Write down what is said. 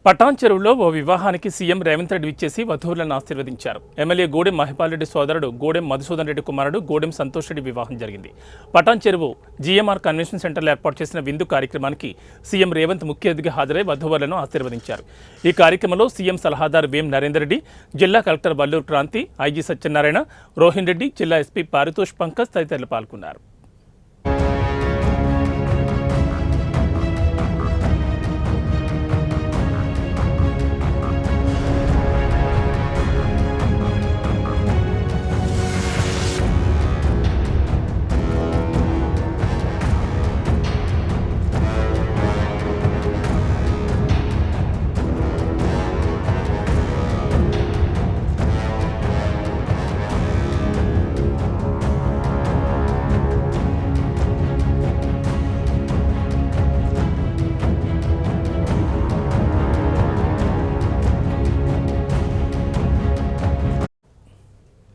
పటాన్ చెరువులో ఓ వివాహానికి సీఎం రేవంత్ రెడ్డి విచ్చేసి వధువులను ఆశీర్వదించారు. ఎమ్మెల్యే గూడెం మహిపాల్ రెడ్డి సోదరుడు గూడెం మధుసూదన్ రెడ్డి కుమారుడు గూడెం సంతోష్ రెడ్డి వివాహం జరిగింది. పటాన్ చెరువు జీఎంఆర్ కన్వెన్షన్ సెంటర్లో ఏర్పాటు చేసిన విందు కార్యక్రమానికి సీఎం రేవంత్ ముఖ్య అతిథిగా హాజరై వధువులను ఆశీర్వదించారు. ఈ కార్యక్రమంలో సీఎం సలహాదారు వేం నరేందర్ రెడ్డి, జిల్లా కలెక్టర్ వల్లూరు క్రాంతి, ఐజీ సత్యనారాయణ, రోహిన్ రెడ్డి, జిల్లా ఎస్పీ పారితోష్ పంకజ్ తదితరులు పాల్గొన్నారు.